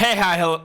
Hey, hi, hello.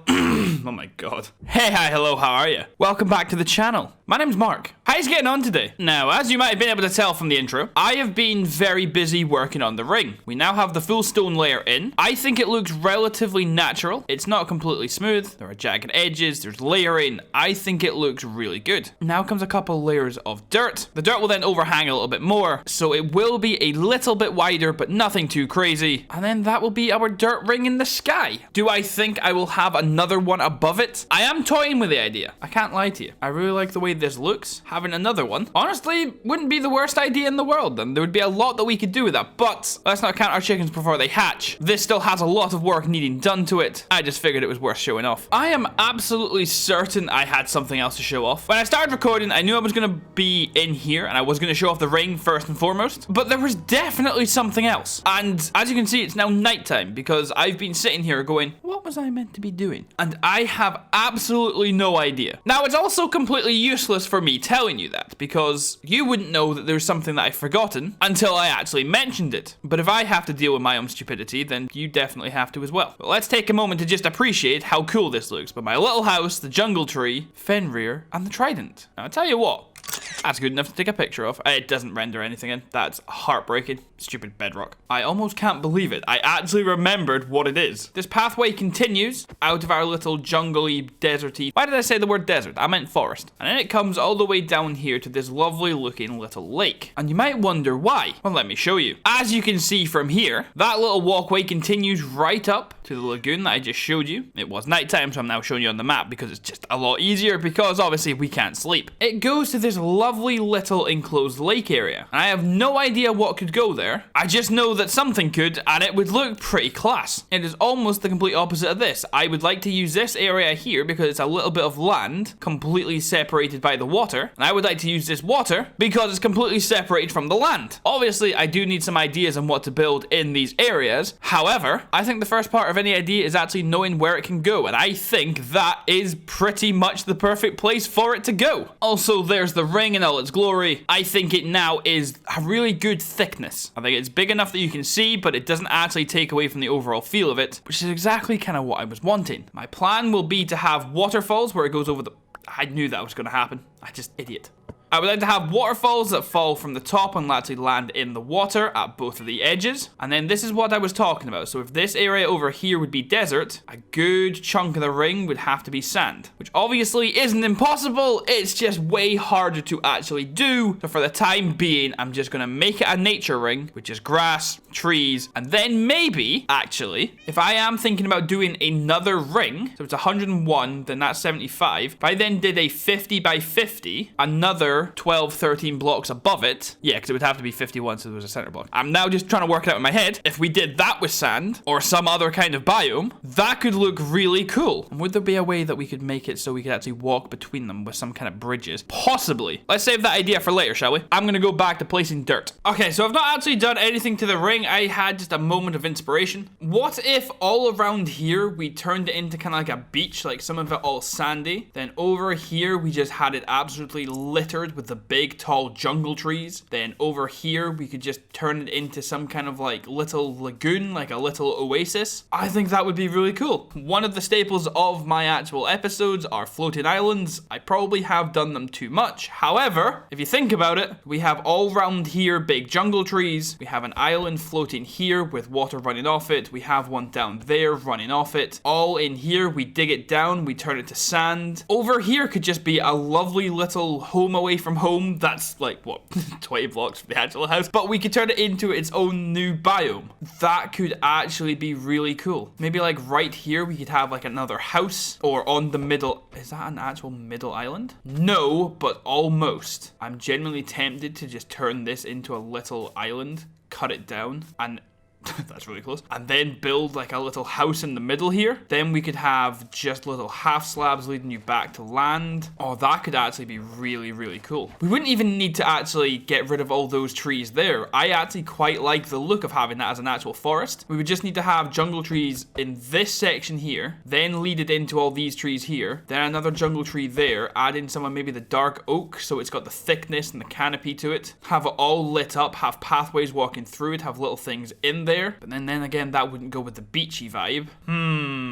Oh my god. Hey, hi, hello, how are you? Welcome back to the channel. My name's Mark. How's getting on today? Now, as you might have been able to tell from the intro, I have been very busy working on the ring. We now have the full stone layer in. I think it looks relatively natural. It's not completely smooth. There are jagged edges, there's layering. I think it looks really good. Now comes a couple layers of dirt. The dirt will then overhang a little bit more, so it will be a little bit wider, but nothing too crazy. And then that will be our dirt ring in the sky. Do I think I will have another one above it? I am toying with the idea. I can't lie to you. I really like the way this looks. Having another one, honestly, wouldn't be the worst idea in the world, and there would be a lot that we could do with that. But let's not count our chickens before they hatch. This still has a lot of work needing done to it. I just figured it was worth showing off. I am absolutely certain I had something else to show off. When I started recording, I knew I was going to be in here, and I was going to show off the ring first and foremost. But there was definitely something else. And as you can see, it's now nighttime, because I've been sitting here going, what was I meant to be doing? And I have absolutely no idea. Now, it's also completely useless for me telling you that, because you wouldn't know that there's something that I've forgotten until I actually mentioned it. But if I have to deal with my own stupidity, then you definitely have to as well. But let's take a moment to just appreciate how cool this looks. But my little house, the jungle tree, Fenrir, and the trident. Now, I'll tell you what. That's good enough to take a picture of. It doesn't render anything in. That's heartbreaking. Stupid bedrock. I almost can't believe it. I actually remembered what it is. This pathway continues out of our little jungly, deserty... Why did I say the word desert? I meant forest. And then it comes all the way down here to this lovely looking little lake. And you might wonder why. Well, let me show you. As you can see from here, that little walkway continues right up to the lagoon that I just showed you. It was nighttime, so I'm now showing you on the map because it's just a lot easier, because obviously we can't sleep. It goes to this lovely little enclosed lake area. And I have no idea what could go there. I just know that something could, and it would look pretty class. It is almost the complete opposite of this. I would like to use this area here because it's a little bit of land completely separated by the water. And I would like to use this water because it's completely separated from the land. Obviously, I do need some ideas on what to build in these areas. However, I think the first part of any idea is actually knowing where it can go. And I think that is pretty much the perfect place for it to go. Also, there's the ring in all its glory. I think it now is a really good thickness. I think it's big enough that you can see, but it doesn't actually take away from the overall feel of it, which is exactly kind of what I was wanting. My plan will be to have waterfalls where it goes over the... I knew that was going to happen. I just idiot. I would like to have waterfalls that fall from the top and actually land in the water at both of the edges. And then this is what I was talking about. So if this area over here would be desert, a good chunk of the ring would have to be sand, which obviously isn't impossible. It's just way harder to actually do. So for the time being, I'm just going to make it a nature ring, which is grass, trees, and then maybe, actually, if I am thinking about doing another ring, so it's 101, then that's 75. If I then did a 50 by 50, another 12, 13 blocks above it. Yeah, because it would have to be 51, so there was a center block. I'm now just trying to work it out in my head. If we did that with sand or some other kind of biome, that could look really cool. And would there be a way that we could make it so we could actually walk between them with some kind of bridges? Possibly. Let's save that idea for later, shall we? I'm going to go back to placing dirt. Okay, so I've not actually done anything to the ring. I had just a moment of inspiration. What if all around here we turned it into kind of like a beach, like some of it all sandy? Then over here we just had it absolutely littered with the big tall jungle trees. Then over here we could just turn it into some kind of like little lagoon, like a little oasis. I think that would be really cool. One of the staples of my actual episodes are floating islands. I probably have done them too much. However, if you think about it, we have all around here big jungle trees. We have an island floating here with water running off it. We have one down there running off it. All in here, we dig it down, we turn it to sand. Over here could just be a lovely little home away from home. That's like, what, 20 blocks from the actual house? But we could turn it into its own new biome. That could actually be really cool. Maybe like right here, we could have like another house, or on the middle. Is that an actual middle island? No, but almost. I'm genuinely tempted to just turn this into a little island, cut it down, and that's really close. And then build like a little house in the middle here. Then we could have just little half slabs leading you back to land. Oh, that could actually be really, really cool. We wouldn't even need to actually get rid of all those trees there. I actually quite like the look of having that as an actual forest. We would just need to have jungle trees in this section here, then lead it into all these trees here, then another jungle tree there, add in some of maybe the dark oak so it's got the thickness and the canopy to it, have it all lit up, have pathways walking through it, have little things in there there. But then again, that wouldn't go with the beachy vibe.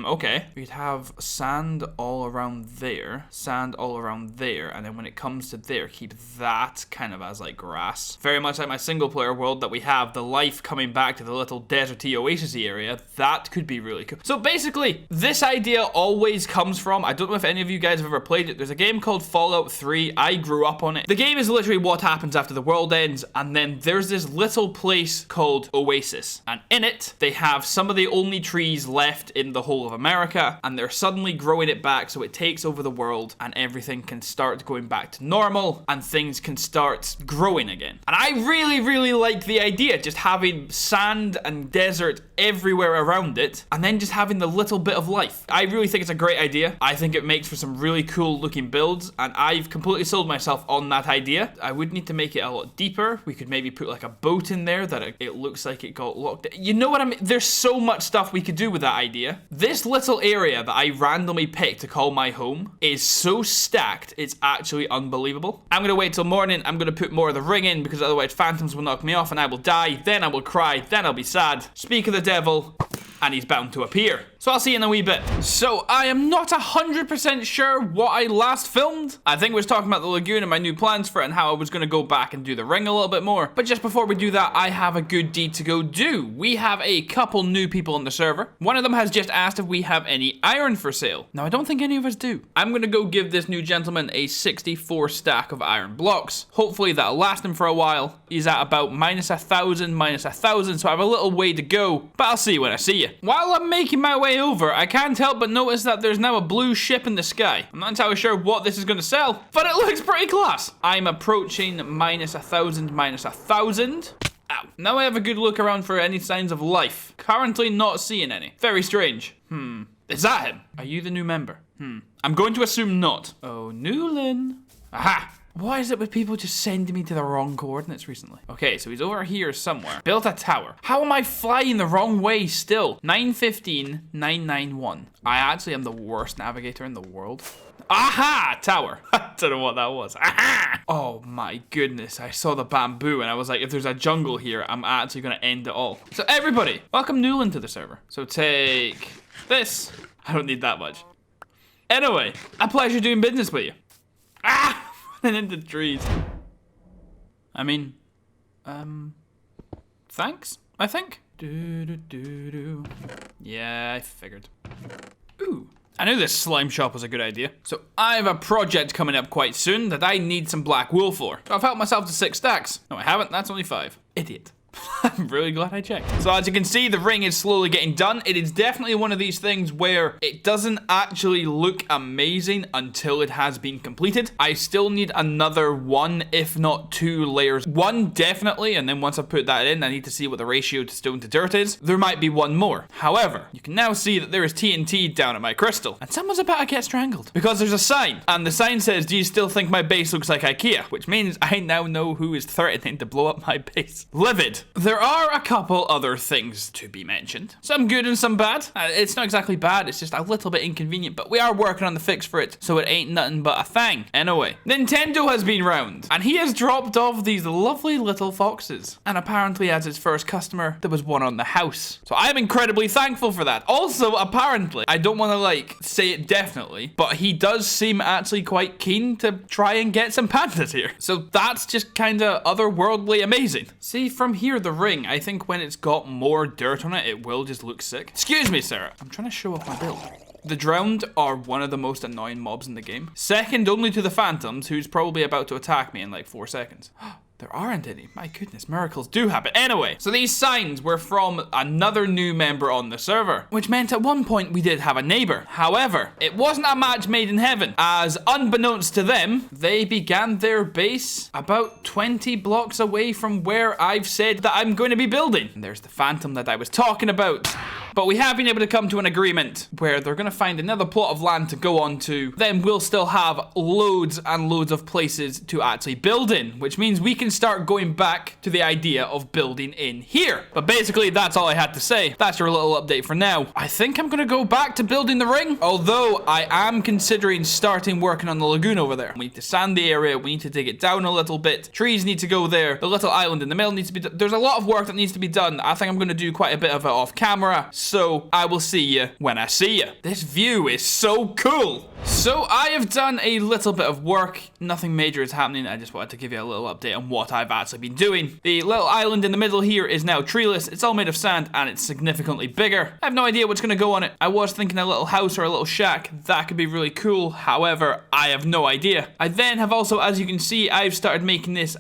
Okay. We'd have sand all around there, sand all around there, and then when it comes to there, keep that kind of as like grass. Very much like my single player world that we have, the life coming back to the little deserty oasis-y area. That could be really cool. So basically, this idea always comes from, I don't know if any of you guys have ever played it, there's a game called Fallout 3. I grew up on it. The game is literally what happens after the world ends, and then there's this little place called Oasis, and in it, they have some of the only trees left in the whole of America, and they're suddenly growing it back so it takes over the world, and everything can start going back to normal, and things can start growing again. And I really, really like the idea, just having sand and desert everywhere around it, and then just having the little bit of life. I really think it's a great idea. I think it makes for some really cool looking builds, and I've completely sold myself on that idea. I would need to make it a lot deeper. We could maybe put like a boat in there that it looks like it got locked. You know what I mean? There's so much stuff we could do with that idea. This little area that I randomly picked to call my home is so stacked, it's actually unbelievable. I'm gonna wait till morning. I'm gonna put more of the ring in because otherwise phantoms will knock me off and I will die. Then I will cry. Then I'll be sad. Speak of the devil, and he's bound to appear. So I'll see you in a wee bit. So I am not 100% sure what I last filmed. I think I was talking about the lagoon and my new plans for it and how I was going to go back and do the ring a little bit more. But just before we do that, I have a good deed to go do. We have a couple new people on the server. One of them has just asked if we have any iron for sale. Now, I don't think any of us do. I'm going to go give this new gentleman a 64 stack of iron blocks. Hopefully that'll last him for a while. He's at about -1,000, -1,000, so I have a little way to go. But I'll see you when I see you. While I'm making my way over, I can't help but notice that there's now a blue ship in the sky. I'm not entirely sure what this is going to sell, but it looks pretty class. I'm approaching -1,000, -1,000. Ow. Now I have a good look around for any signs of life. Currently not seeing any. Very strange. Is that him? Are you the new member? I'm going to assume not. Oh, Newlin. Aha. Why is it with people just sending me to the wrong coordinates recently? Okay, so he's over here somewhere. Built a tower. How am I flying the wrong way still? 915, 991. I actually am the worst navigator in the world. Aha! Tower. I don't know what that was. Aha! Oh my goodness. I saw the bamboo and I was like, if there's a jungle here, I'm actually going to end it all. So everybody, welcome Newland to the server. So take this. I don't need that much. Anyway, a pleasure doing business with you. Ah! And into trees. I mean, thanks, I think. Yeah, I figured. Ooh. I knew this slime shop was a good idea. So I have a project coming up quite soon that I need some black wool for. So I've helped myself to 6 stacks. No, I haven't. That's only 5. Idiot. I'm really glad I checked. So as you can see, the ring is slowly getting done. It is definitely one of these things where it doesn't actually look amazing until it has been completed. I still need another 1, if not 2 layers. 1 definitely, and then once I put that in, I need to see what the ratio to stone to dirt is. There might be 1 more. However, you can now see that there is TNT down at my crystal, and someone's about to get strangled because there's a sign, and the sign says, "Do you still think my base looks like IKEA?" Which means I now know who is threatening to blow up my base. Livid. There are a couple other things to be mentioned. Some good and some bad. It's not exactly bad, it's just a little bit inconvenient, but we are working on the fix for it, so it ain't nothing but a thing. Anyway, Nintendo has been round, and he has dropped off these lovely little foxes. And apparently as his first customer, there was one on the house. So I am incredibly thankful for that. Also, apparently, I don't want to like say it definitely, but he does seem actually quite keen to try and get some pandas here. So that's just kind of otherworldly amazing. See, from here, the ring, I think when it's got more dirt on it, it will just look sick. Excuse me, Sarah. I'm trying to show off my build. The drowned are one of the most annoying mobs in the game. Second only to the phantoms, who's probably about to attack me in like 4 seconds. There aren't any. My goodness, miracles do happen. Anyway, so these signs were from another new member on the server, which meant at one point we did have a neighbor. However, it wasn't a match made in heaven, as unbeknownst to them, they began their base about 20 blocks away from where I've said that I'm going to be building. And there's the phantom that I was talking about. But we have been able to come to an agreement where they're going to find another plot of land to go on to. Then we'll still have loads and loads of places to actually build in, which means we can start going back to the idea of building in here. But basically, that's all I had to say. That's your little update for now. I think I'm going to go back to building the ring, although I am considering starting working on the lagoon over there. We need to sand the area. We need to dig it down a little bit. Trees need to go there. The little island in the middle needs to be done. There's a lot of work that needs to be done. I think I'm going to do quite a bit of it off camera. So I will see you when I see you. This view is so cool. So I have done a little bit of work. Nothing major is happening. I just wanted to give you a little update on what I've actually been doing. The little island in the middle here is now treeless. It's all made of sand and it's significantly bigger. I have no idea what's going to go on it. I was thinking a little house or a little shack. That could be really cool. However, I have no idea. I then have also, as you can see, I've started making this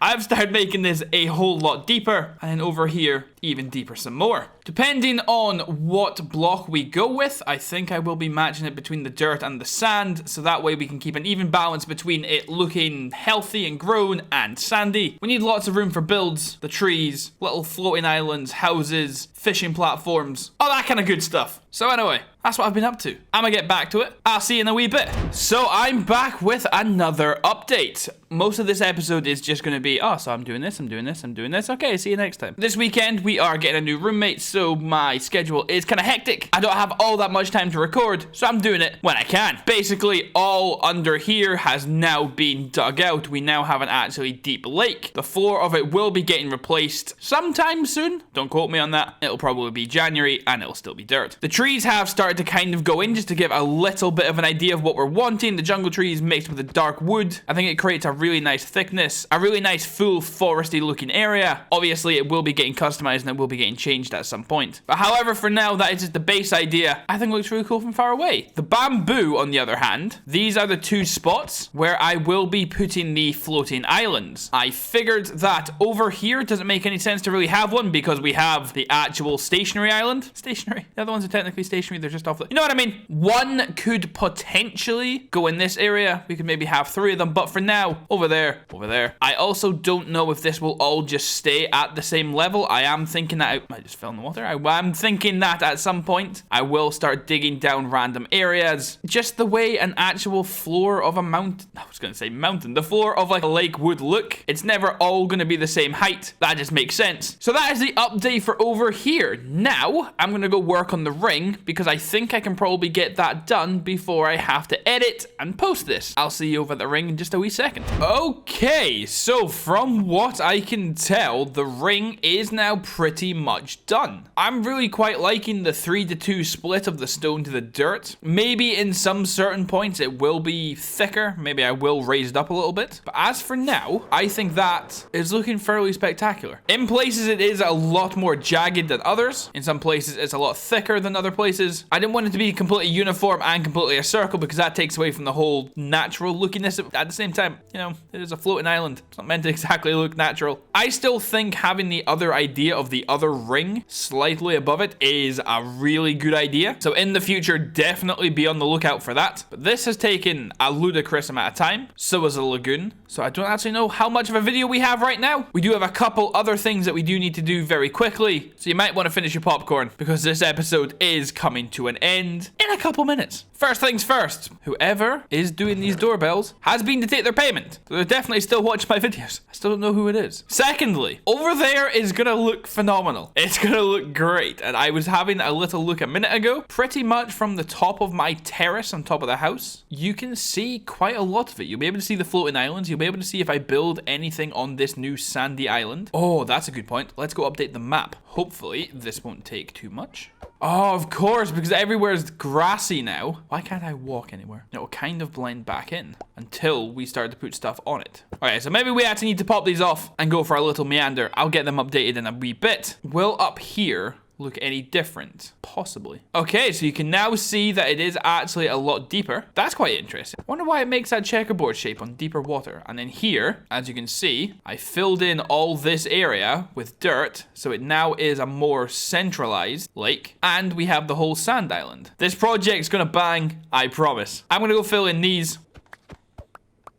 I've started making this a whole lot deeper, and then over here, even deeper some more. Depending on what block we go with, I think I will be matching it between the dirt and the sand, so that way we can keep an even balance between it looking healthy and grown and sandy. We need lots of room for builds, the trees, little floating islands, houses, fishing platforms, all that kind of good stuff. So anyway, that's what I've been up to. I'm gonna get back to it. I'll see you in a wee bit. So I'm back with another update. Most of this episode is just gonna be, oh, so I'm doing this, I'm doing this, I'm doing this. Okay, see you next time. This weekend, we are getting a new roommate, so my schedule is kind of hectic. I don't have all that much time to record, so I'm doing it when I can. Basically, all under here has now been dug out. We now have an actually deep lake. The floor of it will be getting replaced sometime soon. Don't quote me on that. It'll probably be January, and it'll still be dirt. The trees have started to kind of go in just to give a little bit of an idea of what we're wanting. The jungle trees mixed with the dark wood. I think it creates a really nice thickness, a really nice full foresty looking area. Obviously, it will be getting customized and it will be getting changed at some point. But however, for now, that is just the base idea. I think it looks really cool from far away. The bamboo, on the other hand, these are the two spots where I will be putting the floating islands. I figured that over here doesn't make any sense to really have one because we have the actual stationary island. Stationary? The other ones are technically stationary. They're just off the... You know what I mean? One could potentially go in this area. We could maybe have 3 of them. But for now, over there, over there. I also don't know if this will all just stay at the same level. I am thinking that... I just fell in the water. I'm thinking that at some point, I will start digging down random areas. Just the way an actual floor of a mountain... I was going to say mountain. The floor of like a lake would look. It's never all going to be the same height. That just makes sense. So that is the update for over here. Now, I'm going to go work on the ring because I think I can probably get that done before I have to edit and post this. I'll see you over at the ring in just a wee second. Okay, so from what I can tell, the ring is now pretty much done. I'm really quite liking the 3-to-2 split of the stone to the dirt. Maybe in some certain points it will be thicker. Maybe I will raise it up a little bit. But as for now, I think that is looking fairly spectacular. In places, it is a lot more jagged than others. In some places, it's a lot thicker than other places. I didn't want it to be completely uniform and completely a circle because that takes away from the whole natural lookiness. At the same time, you know, it is a floating island. It's not meant to exactly look natural. I still think having the other idea of the other ring slightly above it is a really good idea. So in the future, definitely be on the lookout for that. But this has taken a ludicrous amount of time. So has a lagoon. So I don't actually know how much of a video we have right now. We do have a couple other things that we do need to do very quickly. So you might want to finish your popcorn because this episode is coming to an end in a couple minutes. First things first, whoever is doing these doorbells has been to take their payment. So they're definitely still watching my videos. I still don't know who it is. Secondly, over there is gonna look phenomenal. It's gonna look great. And I was having a little look a minute ago. Pretty much from the top of my terrace on top of the house, you can see quite a lot of it. You'll be able to see the floating islands. You'll be able to see if I build anything on this new sandy island. Oh, that's a good point. Let's go update the map. Hopefully, this won't take too much. Oh, of course, because everywhere is grassy now. Why can't I walk anywhere? It will kind of blend back in until we start to put stuff on it. Okay, so maybe we actually need to pop these off and go for a little meander. I'll get them updated in a wee bit. Will up here look any different? Possibly. Okay, so you can now see that it is actually a lot deeper. That's quite interesting. I wonder why it makes that checkerboard shape on deeper water. And then here, as you can see, I filled in all this area with dirt, so it now is a more centralized lake. And we have the whole sand island. This project's gonna bang, I promise. I'm gonna go fill in these.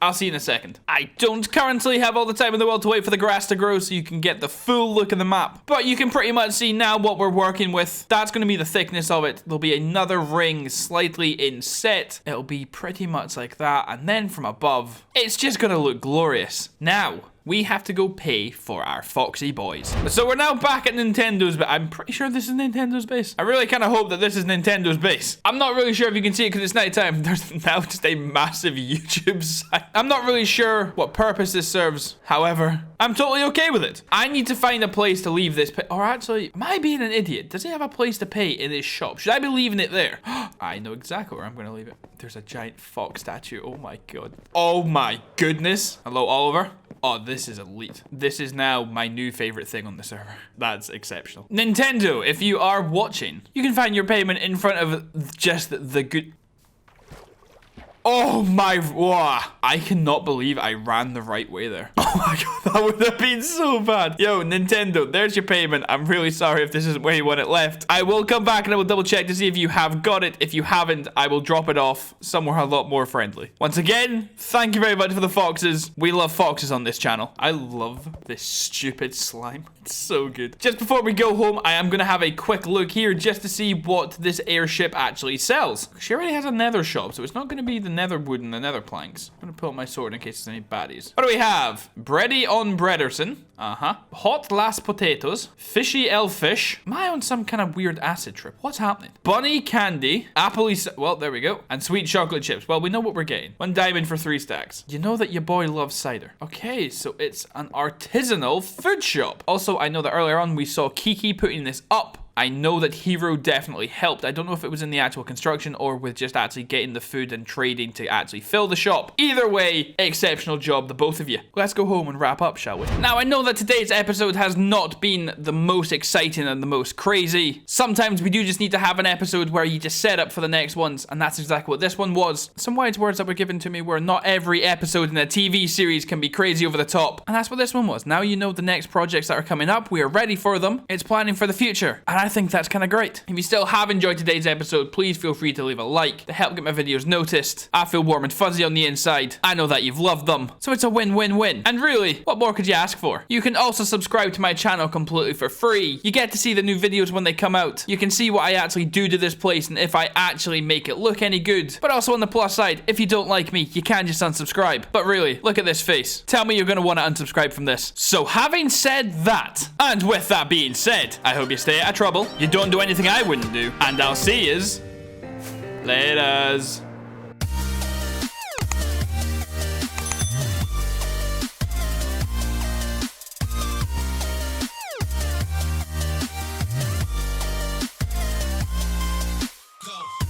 I'll see you in a second. I don't currently have all the time in the world to wait for the grass to grow so you can get the full look of the map. But you can pretty much see now what we're working with. That's going to be the thickness of it. There'll be another ring slightly inset. It'll be pretty much like that. And then from above, it's just going to look glorious. Now, we have to go pay for our foxy boys. So we're now back at Nintendo's, but I'm pretty sure this is Nintendo's base. I really kind of hope that this is Nintendo's base. I'm not really sure if you can see it because it's nighttime. There's now just a massive YouTube sign. I'm not really sure what purpose this serves. However, I'm totally okay with it. I need to find a place to leave this. Or actually, am I being an idiot? Does he have a place to pay in his shop? Should I be leaving it there? I know exactly where I'm going to leave it. There's a giant fox statue. Oh my god. Oh my goodness. Hello, Oliver. Oh, this is elite. This is now my new favorite thing on the server. That's exceptional. Nintendo, if you are watching, you can find your payment in front of just the good... Oh my, wow. I cannot believe I ran the right way there. Oh my god, that would have been so bad. Yo, Nintendo, there's your payment. I'm really sorry if this isn't where you want it left. I will come back and I will double check to see if you have got it. If you haven't, I will drop it off somewhere a lot more friendly. Once again, thank you very much for the foxes. We love foxes on this channel. I love this stupid slime. It's so good. Just before we go home, I am going to have a quick look here just to see what this airship actually sells. She already has a nether shop, so it's not going to be the nether wood and the nether planks. I'm gonna pull out my sword in case there's any baddies. What do we have? Bready on Brederson. Hot last potatoes. Fishy elfish. Am I on some kind of weird acid trip? What's happening? Bunny candy. Apple. Well, there we go. And sweet chocolate chips. Well, we know what we're getting. 1 diamond for 3 stacks. You know that your boy loves cider. Okay, so it's an artisanal food shop. Also, I know that earlier on we saw Kiki putting this up. I know that Hero definitely helped. I don't know if it was in the actual construction or with just actually getting the food and trading to actually fill the shop. Either way, exceptional job, the both of you. Let's go home and wrap up, shall we? Now, I know that today's episode has not been the most exciting and the most crazy. Sometimes we do just need to have an episode where you just set up for the next ones, and that's exactly what this one was. Some wise words that were given to me where not every episode in a TV series can be crazy over the top, and that's what this one was. Now you know the next projects that are coming up. We are ready for them. It's planning for the future, and I think that's kind of great. If you still have enjoyed today's episode, please feel free to leave a like to help get my videos noticed. I feel warm and fuzzy on the inside. I know that you've loved them, so it's a win-win-win. And really, what more could you ask for? You can also subscribe to my channel completely for free. You get to see the new videos when they come out. You can see what I actually do to this place and if I actually make it look any good. But also on the plus side, if you don't like me, you can just unsubscribe. But really, look at this face. Tell me you're going to want to unsubscribe from this. So having said that, and with that being said, I hope you stay out of trouble. You don't do anything I wouldn't do. And I'll see yous laters.